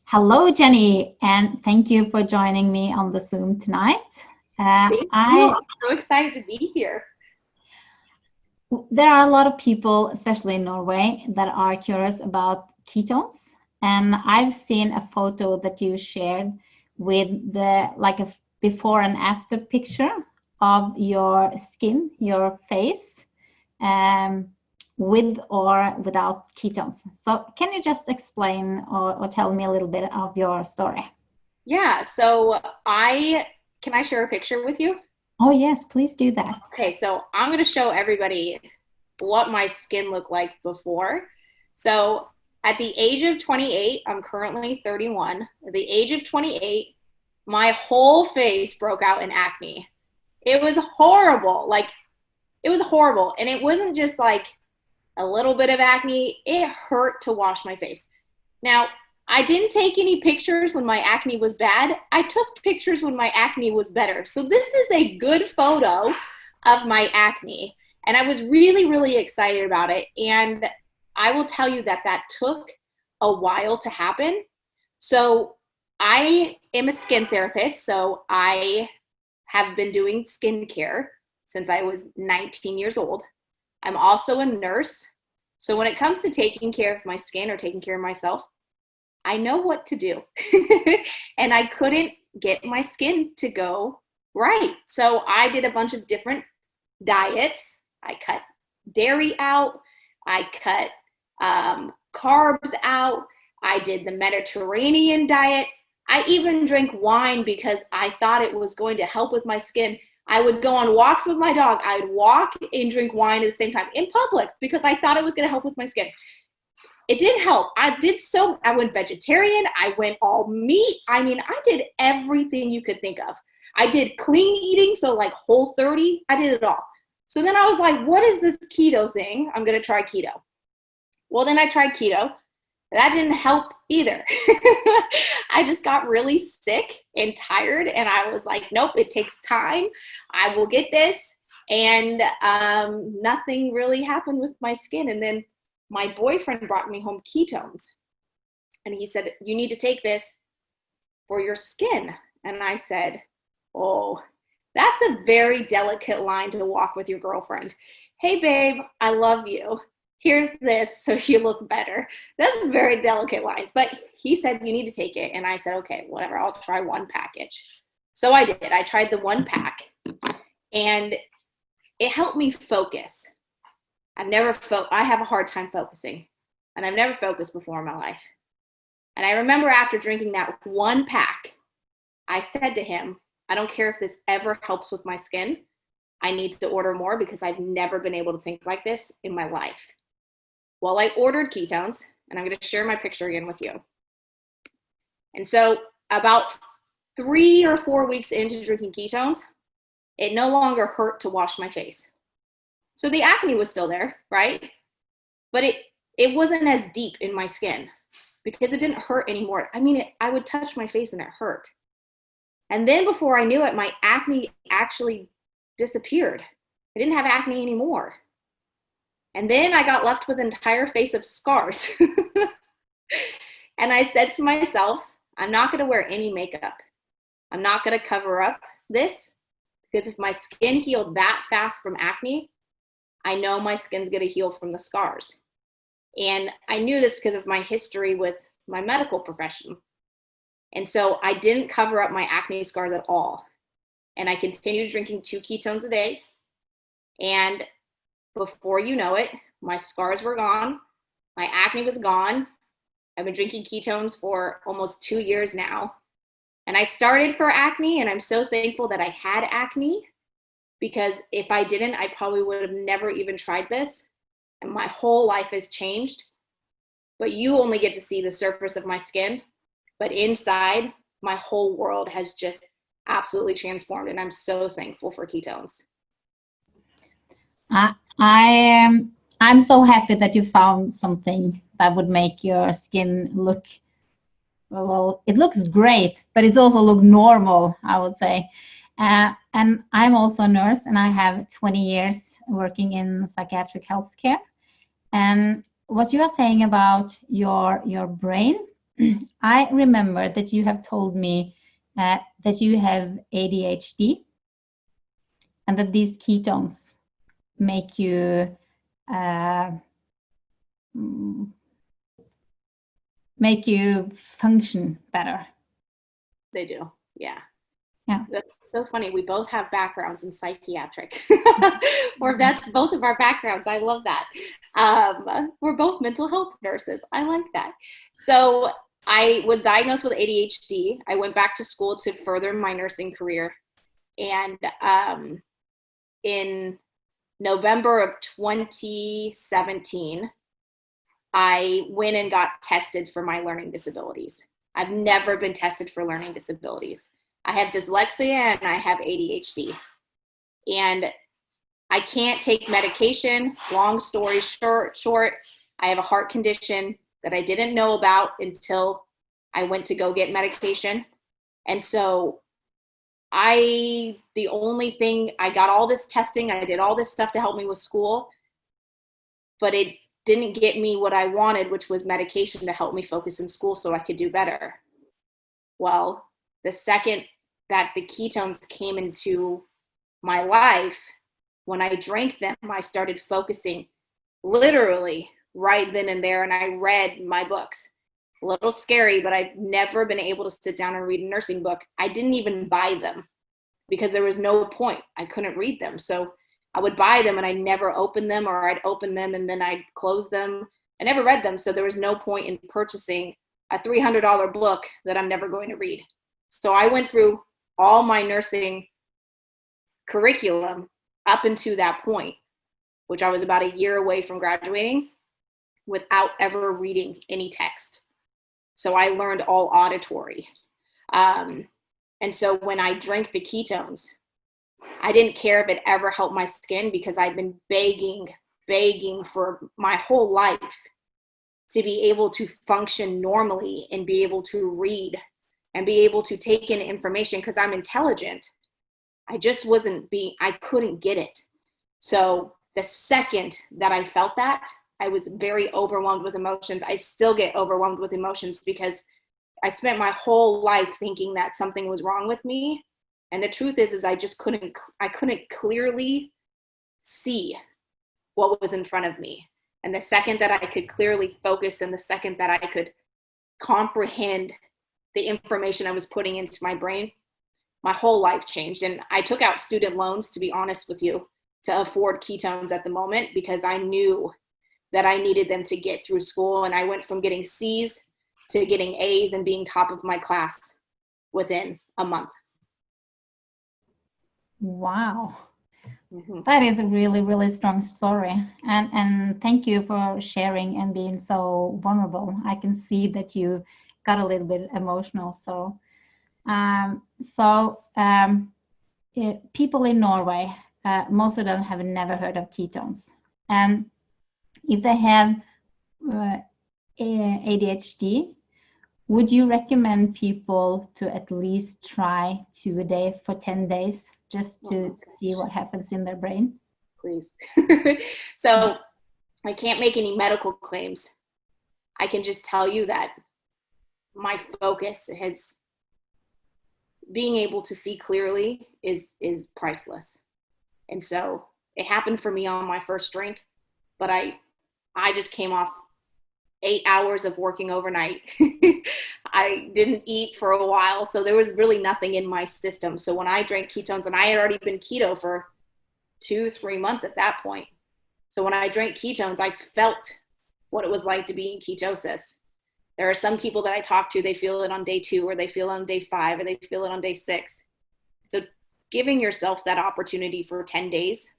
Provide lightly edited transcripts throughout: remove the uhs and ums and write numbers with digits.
Hello, Jennie, and thank you for joining me on the Zoom tonight. Thank you. I'm so excited to be here. There are a lot of people, especially in Norway, that are curious about ketones. And I've seen a photo that you shared with like a before and after picture of your skin, your face, with or without ketones. So can you just explain or tell me a little bit of your story? Yeah, so can I share a picture with you? Oh yes, please do that. Okay, so I'm going to show everybody what my skin looked like before. So at the age of 28, I'm currently 31. At the age of 28, my whole face broke out in acne. It was horrible. It was horrible. And it wasn't just like a little bit of acne. It hurt to wash my face. Now, I didn't take any pictures when my acne was bad. I took pictures when my acne was better. So this is a good photo of my acne. And I was really, really excited about it. And I will tell you that that took a while to happen. So I am a skin therapist. So I have been doing skincare since I was 19 years old. I'm also a nurse. So when it comes to taking care of my skin or taking care of myself, I know what to do. And I couldn't get my skin to go right. So I did a bunch of different diets. I cut dairy out. I cut carbs out. I did the Mediterranean diet. I even drank wine because I thought it was going to help with my skin. I would go on walks with my dog. I would walk and drink wine at the same time in public because I thought it was going to help with my skin. It didn't help. I went vegetarian. I went all meat. I mean, I did everything you could think of. I did clean eating, so like Whole30. I did it all. So then I was like, what is this keto thing? I'm going to try keto. Well, then I tried keto. That didn't help either. I just got really sick and tired, and I was like, nope, it takes time. I will get this. And nothing really happened with my skin. And then my boyfriend brought me home ketones. And he said, you need to take this for your skin. And I said, oh, that's a very delicate line to walk with your girlfriend. Hey, babe, I love you. Here's this so you look better. That's a very delicate line. But he said, you need to take it. And I said, okay, whatever, I'll try one package. So I did. I tried the one pack. And it helped me focus. I have a hard time focusing, and I've never focused before in my life. And I remember after drinking that one pack, I said to him, I don't care if this ever helps with my skin. I need to order more because I've never been able to think like this in my life. Well, I ordered ketones, and I'm going to share my picture again with you. And so about 3 or 4 weeks into drinking ketones, it no longer hurt to wash my face. So the acne was still there, right? But it wasn't as deep in my skin because it didn't hurt anymore. I mean, I would touch my face and it hurt. And then before I knew it, my acne actually disappeared. I didn't have acne anymore. And then I got left with an entire face of scars. And I said to myself, I'm not going to wear any makeup. I'm not going to cover up this because if my skin healed that fast from acne, I know my skin's going to heal from the scars. And I knew this because of my history with my medical profession. And so I didn't cover up my acne scars at all. And I continued drinking 2 ketones a day. And before you know it, my scars were gone. My acne was gone. I've been drinking ketones for almost 2 years now. And I started for acne, and I'm so thankful that I had acne. Because if I didn't, I probably would have never even tried this. And my whole life has changed. But you only get to see the surface of my skin. But inside, my whole world has just absolutely transformed. And I'm so thankful for ketones. I'm so happy that you found something that would make your skin look, well, it looks great, but it also looks normal, I would say. And I'm also a nurse, and I have 20 years working in psychiatric healthcare. And what you are saying about your brain I remember that you have told me that you have ADHD and that these ketones make you function better. They do, yeah. Yeah. That's so funny. We both have backgrounds in psychiatric, or that's both of our backgrounds. I love that. We're both mental health nurses. I like that. So I was diagnosed with ADHD. I went back to school to further my nursing career. And in November of 2017, I went and got tested for my learning disabilities. I've never been tested for learning disabilities. I have dyslexia and I have ADHD. And I can't take medication. Long story short, I have a heart condition that I didn't know about until I went to go get medication. And so I got all this testing, I did all this stuff to help me with school, but it didn't get me what I wanted, which was medication to help me focus in school so I could do better. Well, the second that the ketones came into my life, when I drank them, I started focusing literally right then and there, and I read my books. A little scary, but I've never been able to sit down and read a nursing book. I didn't even buy them because there was no point. I couldn't read them. So I would buy them and I never opened them, or I'd open them and then I'd close them. I never read them. So there was no point in purchasing a $300 book that I'm never going to read. So I went through all my nursing curriculum up until that point, which I was about a year away from graduating, without ever reading any text. So I learned all auditory. And so when I drank the ketones, I didn't care if it ever helped my skin, because I'd been begging for my whole life to be able to function normally and be able to read and be able to take in information, because I'm intelligent. I just I couldn't get it. So the second that I felt that, I was very overwhelmed with emotions. I still get overwhelmed with emotions because I spent my whole life thinking that something was wrong with me. And the truth is I couldn't clearly see what was in front of me. And the second that I could clearly focus, and the second that I could comprehend the information I was putting into my brain, my whole life changed. And I took out student loans, to be honest with you, to afford ketones at the moment, because I knew that I needed them to get through school. And I went from getting C's to getting A's and being top of my class within a month. Wow. Mm-hmm. That is a really, really strong story. And thank you for sharing and being so vulnerable. I can see that you got a little bit emotional. So, people in Norway, most of them have never heard of ketones. And if they have ADHD, would you recommend people to at least try 2 a day for 10 days just to see what happens in their brain? Please. So I can't make any medical claims. I can just tell you that my focus being able to see clearly is priceless. And so it happened for me on my first drink, but I just came off 8 hours of working overnight. I didn't eat for a while, so there was really nothing in my system. So when I drank ketones, and I had already been keto for 2-3 months at that point. So when I drank ketones, I felt what it was like to be in ketosis. There are some people that I talk to, they feel it on day 2, or they feel it on day 5, or they feel it on day 6. So giving yourself that opportunity for 10 days,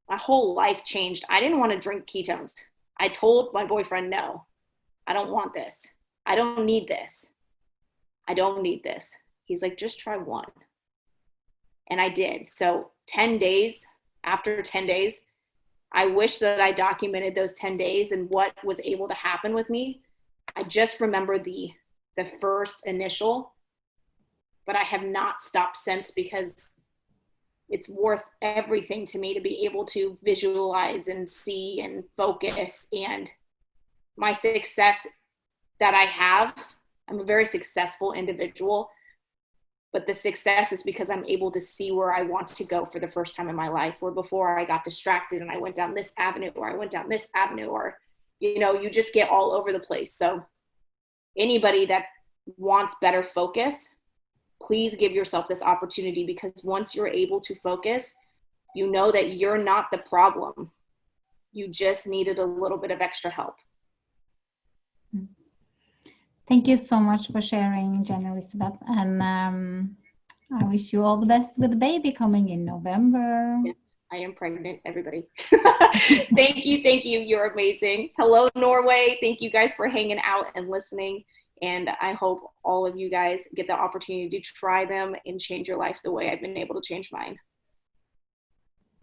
my whole life changed. I didn't want to drink ketones. I told my boyfriend, no, I don't want this. I don't need this. I don't need this. He's like, just try 1. And I did. So 10 days, after 10 days, I wish that I documented those 10 days and what was able to happen with me. I just remember the first initial, but I have not stopped since, because it's worth everything to me to be able to visualize and see and focus. And my success that I have I'm a very successful individual, but the success is because I'm able to see where I want to go for the first time in my life, where before I got distracted and I went down this avenue, or I went down this avenue, or, you know, you just get all over the place. So anybody that wants better focus, please give yourself this opportunity, because once you're able to focus, you know that you're not the problem. You just needed a little bit of extra help. Thank you so much for sharing, Jennie Elizabeth. And I wish you all the best with the baby coming in November. Yes, I am pregnant, everybody. Thank you. Thank you. You're amazing. Hello, Norway. Thank you guys for hanging out and listening. And I hope all of you guys get the opportunity to try them and change your life the way I've been able to change mine.